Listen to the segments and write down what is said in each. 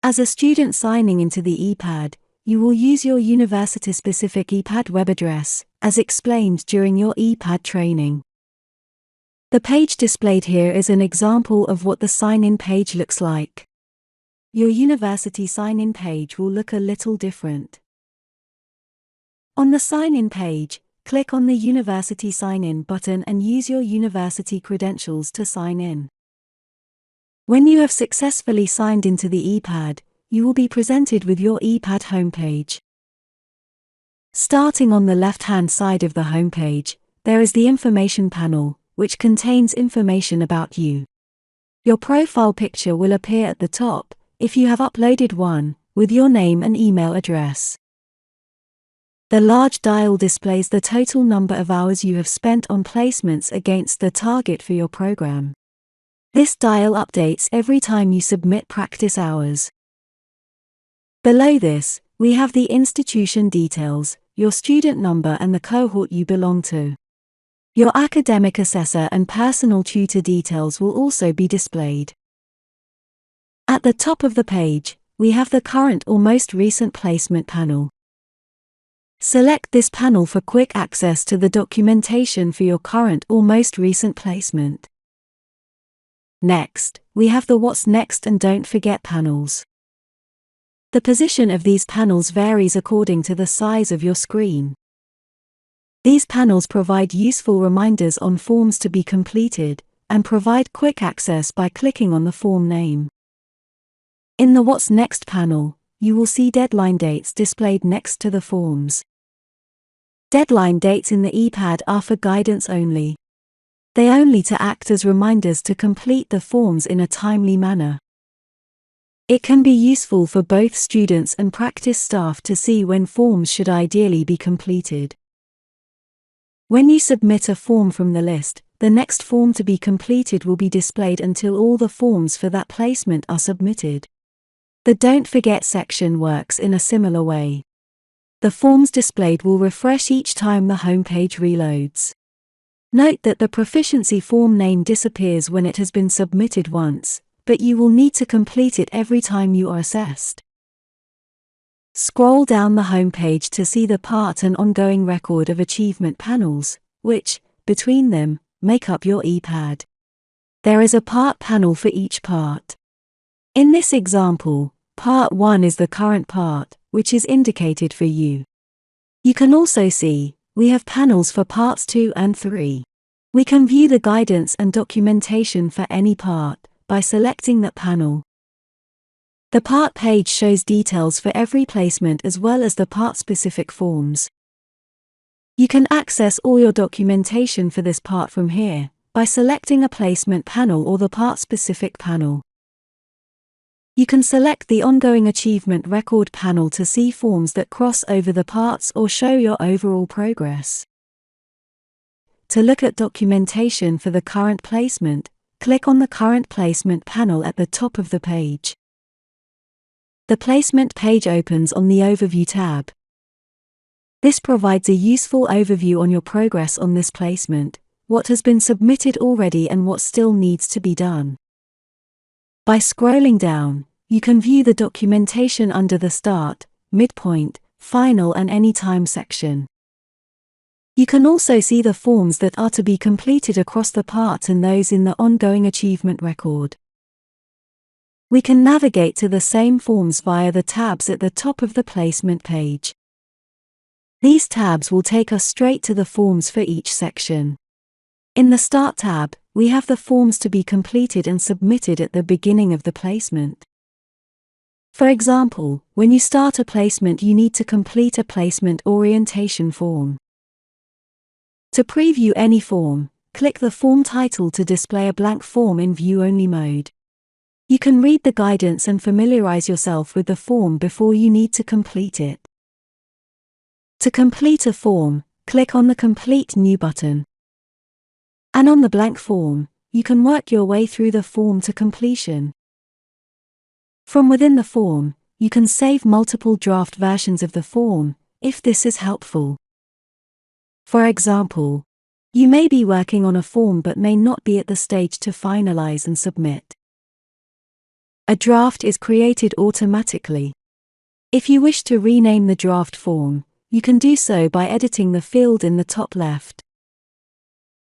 As a student signing into the ePad, you will use your university-specific ePad web address, as explained during your ePad training. The page displayed here is an example of what the sign-in page looks like. Your university sign-in page will look a little different. On the sign-in page, click on the University Sign-In button and use your university credentials to sign in. When you have successfully signed into the ePad, you will be presented with your ePad homepage. Starting on the left-hand side of the homepage, there is the information panel, which contains information about you. Your profile picture will appear at the top, if you have uploaded one, with your name and email address. The large dial displays the total number of hours you have spent on placements against the target for your program. This dial updates every time you submit practice hours. Below this, we have the institution details, your student number and the cohort you belong to. Your academic assessor and personal tutor details will also be displayed. At the top of the page, we have the current or most recent placement panel. Select this panel for quick access to the documentation for your current or most recent placement. Next, we have the What's Next and Don't Forget panels. The position of these panels varies according to the size of your screen. These panels provide useful reminders on forms to be completed, and provide quick access by clicking on the form name. In the What's Next panel, you will see deadline dates displayed next to the forms. Deadline dates in the ePad are for guidance only. They only to act as reminders to complete the forms in a timely manner. It can be useful for both students and practice staff to see when forms should ideally be completed. When you submit a form from the list, the next form to be completed will be displayed until all the forms for that placement are submitted. The Don't Forget section works in a similar way. The forms displayed will refresh each time the homepage reloads. Note that the proficiency form name disappears when it has been submitted once, but you will need to complete it every time you are assessed. Scroll down the homepage to see the part and ongoing record of achievement panels, which, between them, make up your ePad. There is a part panel for each part. In this example, Part 1 is the current part, which is indicated for you. You can also see, we have panels for Parts 2 and 3. We can view the guidance and documentation for any part, by selecting that panel. The part page shows details for every placement as well as the part-specific forms. You can access all your documentation for this part from here, by selecting a placement panel or the part-specific panel. You can select the Ongoing Achievement Record panel to see forms that cross over the parts or show your overall progress. To look at documentation for the current placement, click on the Current Placement panel at the top of the page. The placement page opens on the Overview tab. This provides a useful overview on your progress on this placement, what has been submitted already and what still needs to be done. By scrolling down, you can view the documentation under the Start, Midpoint, Final and Anytime section. You can also see the forms that are to be completed across the parts and those in the Ongoing Achievement Record. We can navigate to the same forms via the tabs at the top of the placement page. These tabs will take us straight to the forms for each section. In the Start tab, we have the forms to be completed and submitted at the beginning of the placement. For example, when you start a placement, you need to complete a placement orientation form. To preview any form, click the form title to display a blank form in view-only mode. You can read the guidance and familiarize yourself with the form before you need to complete it. To complete a form, click on the Complete New button. And on the blank form, you can work your way through the form to completion. From within the form, you can save multiple draft versions of the form, if this is helpful. For example, you may be working on a form but may not be at the stage to finalize and submit. a draft is created automatically. If you wish to rename the draft form, you can do so by editing the field in the top left.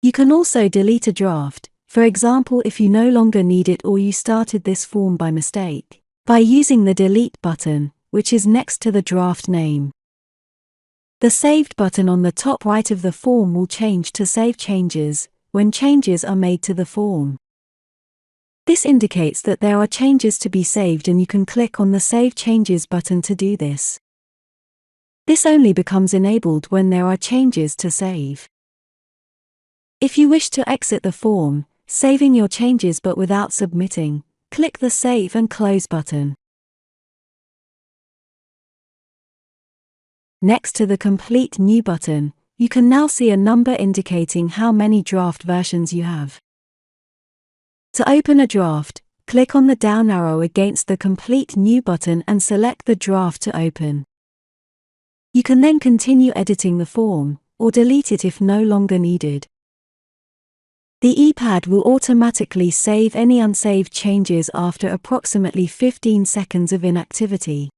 You can also delete a draft, for example if you no longer need it or you started this form by mistake, by using the Delete button, which is next to the draft name. The Saved button on the top right of the form will change to Save Changes when changes are made to the form. This indicates that there are changes to be saved and you can click on the Save Changes button to do this. This only becomes enabled when there are changes to save. If you wish to exit the form, saving your changes but without submitting, click the Save and Close button. Next to the Complete New button, you can now see a number indicating how many draft versions you have. To open a draft, click on the down arrow against the Complete New button and select the draft to open. You can then continue editing the form, or delete it if no longer needed. The ePad will automatically save any unsaved changes after approximately 15 seconds of inactivity.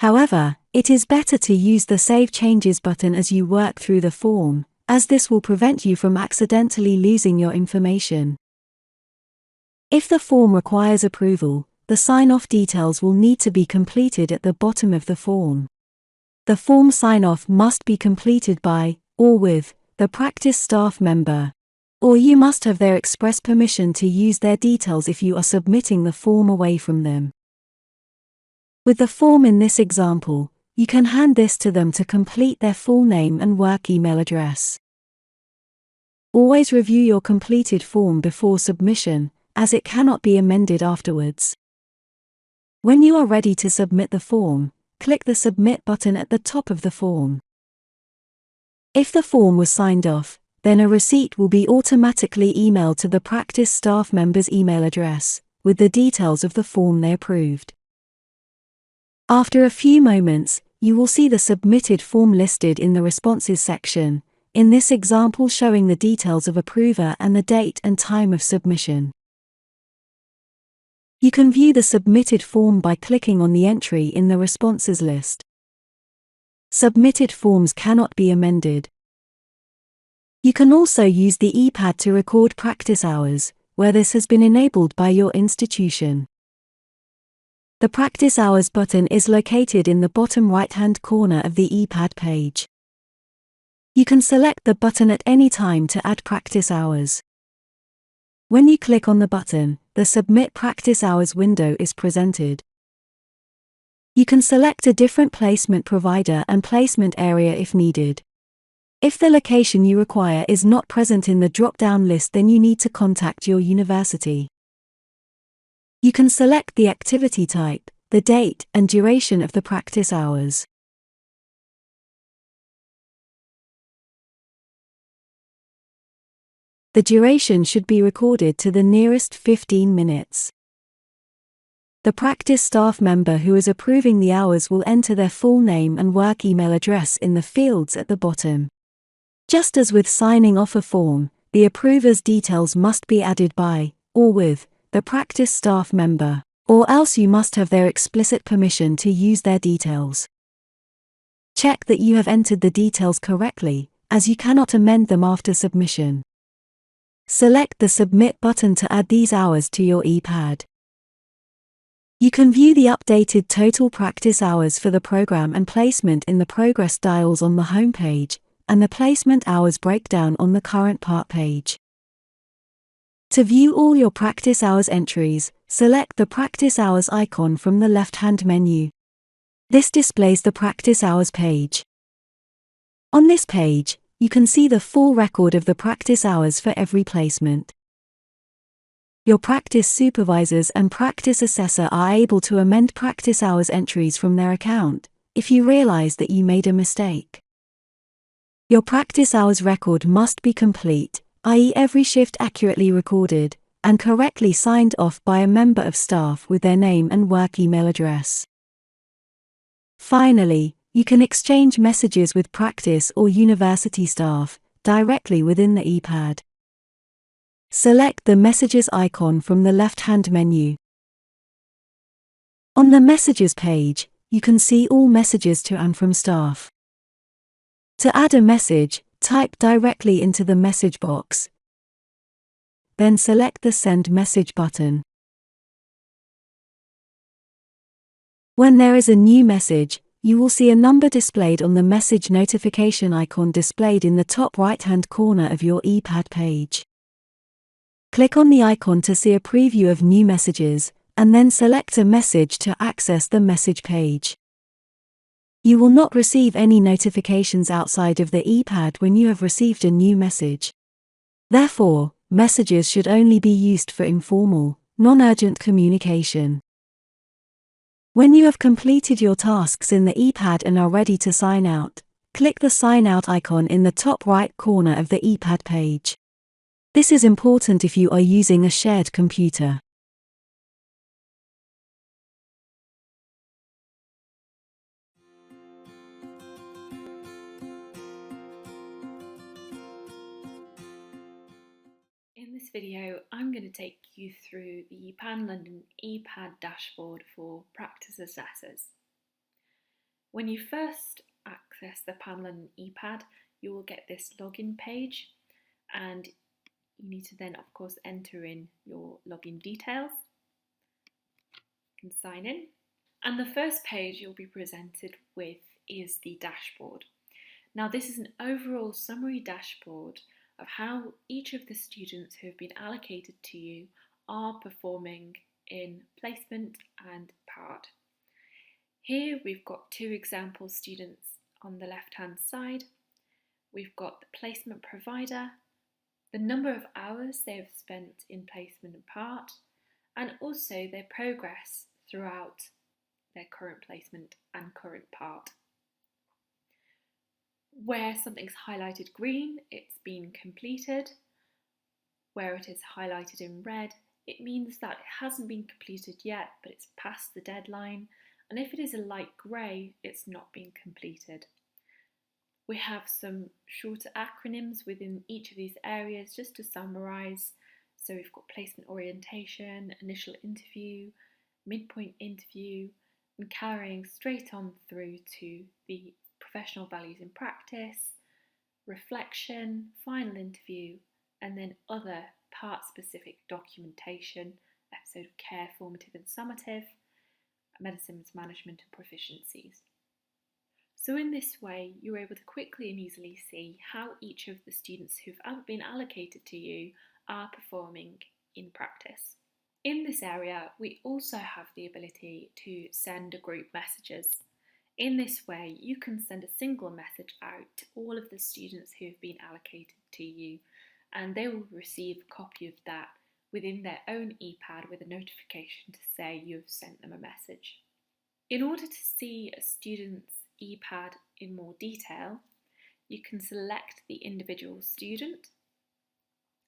However, it is better to use the Save Changes button as you work through the form, as this will prevent you from accidentally losing your information. If the form requires approval, the sign-off details will need to be completed at the bottom of the form. The form sign-off must be completed by, or with, the practice staff member, or you must have their express permission to use their details if you are submitting the form away from them. With the form in this example, you can hand this to them to complete their full name and work email address. Always review your completed form before submission, as it cannot be amended afterwards. When you are ready to submit the form, click the Submit button at the top of the form. If the form was signed off, then a receipt will be automatically emailed to the practice staff member's email address, with the details of the form they approved. After a few moments, you will see the submitted form listed in the Responses section, in this example showing the details of approver and the date and time of submission. You can view the submitted form by clicking on the entry in the Responses list. Submitted forms cannot be amended. You can also use the ePad to record practice hours, where this has been enabled by your institution. The Practice Hours button is located in the bottom right-hand corner of the ePad page. You can select the button at any time to add practice hours. When you click on the button, the Submit Practice Hours window is presented. You can select a different placement provider and placement area if needed. If the location you require is not present in the drop-down list, then you need to contact your university. You can select the activity type, the date and duration of the practice hours. The duration should be recorded to the nearest 15 minutes. The practice staff member who is approving the hours will enter their full name and work email address in the fields at the bottom. Just as with signing off a form, the approver's details must be added by, or with, the practice staff member, or else you must have their explicit permission to use their details. Check that you have entered the details correctly, as you cannot amend them after submission. Select the Submit button to add these hours to your ePad. You can view the updated total practice hours for the program and placement in the Progress dials on the home page, and the placement hours breakdown on the current part page. To view all your practice hours entries, select the Practice Hours icon from the left-hand menu. This displays the Practice Hours page. On this page, you can see the full record of the practice hours for every placement. Your practice supervisors and practice assessor are able to amend practice hours entries from their account, if you realize that you made a mistake. Your practice hours record must be complete, i.e. every shift accurately recorded, and correctly signed off by a member of staff with their name and work email address. Finally, you can exchange messages with practice or university staff, directly within the ePad. Select the Messages icon from the left-hand menu. On the Messages page, you can see all messages to and from staff. To add a message, type directly into the message box. Then select the Send Message button. When there is a new message, you will see a number displayed on the message notification icon displayed in the top right-hand corner of your ePad page. Click on the icon to see a preview of new messages, and then select a message to access the message page. You will not receive any notifications outside of the ePad when you have received a new message. Therefore, messages should only be used for informal, non-urgent communication. When you have completed your tasks in the ePad and are ready to sign out, click the Sign Out icon in the top right corner of the ePad page. This is important if you are using a shared computer. In this video, I'm going to take you through the Pan London ePad dashboard for practice assessors. When you first access the Pan London ePad, you will get this login page, and you need to then, of course, enter in your login details. You can sign in. And the first page you'll be presented with is the dashboard. Now, this is an overall summary dashboard of how each of the students who have been allocated to you are performing in placement and part. Here we've got two example students on the left-hand side. We've got the placement provider, the number of hours they have spent in placement and part, and also their progress throughout their current placement and current part. Where something's highlighted green, it's been completed. Where it is highlighted in red, it means that it hasn't been completed yet, but it's past the deadline. And if it is a light grey, it's not been completed. We have some shorter acronyms within each of these areas just to summarise. So we've got placement orientation, initial interview, midpoint interview, and carrying straight on through to the professional values in practice, reflection, final interview, and then other part-specific documentation, episode of care, formative and summative, medicines management and proficiencies. So in this way, you're able to quickly and easily see how each of the students who've been allocated to you are performing in practice. In this area, we also have the ability to send group messages. In this way, you can send a single message out to all of the students who have been allocated to you, and they will receive a copy of that within their own ePad with a notification to say you have sent them a message. In order to see a student's ePad in more detail, you can select the individual student,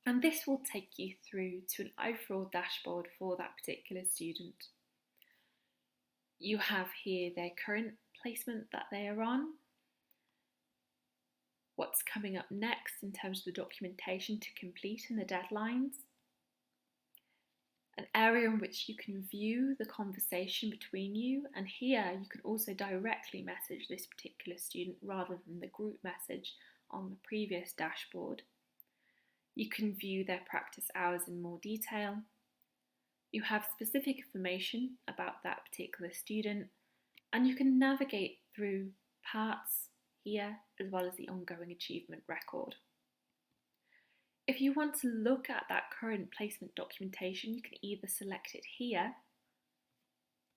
and this will take you through to an overall dashboard for that particular student. You have here their current placement that they are on, what's coming up next in terms of the documentation to complete and the deadlines, an area in which you can view the conversation between you, and here you can also directly message this particular student rather than the group message on the previous dashboard. You can view their practice hours in more detail. You have specific information about that particular student, and you can navigate through parts here as well as the ongoing achievement record. If you want to look at that current placement documentation, you can either select it here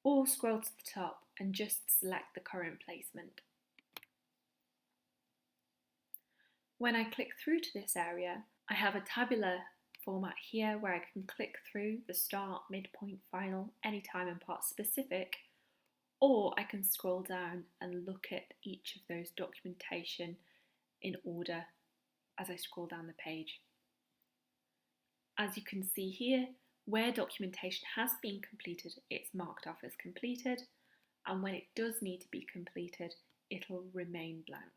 or scroll to the top and just select the current placement. When I click through to this area, I have a tabular format here where I can click through the start, midpoint, final, anytime and part specific, or I can scroll down and look at each of those documentation in order as I scroll down the page. As you can see here, where documentation has been completed, it's marked off as completed, and when it does need to be completed, it'll remain blank.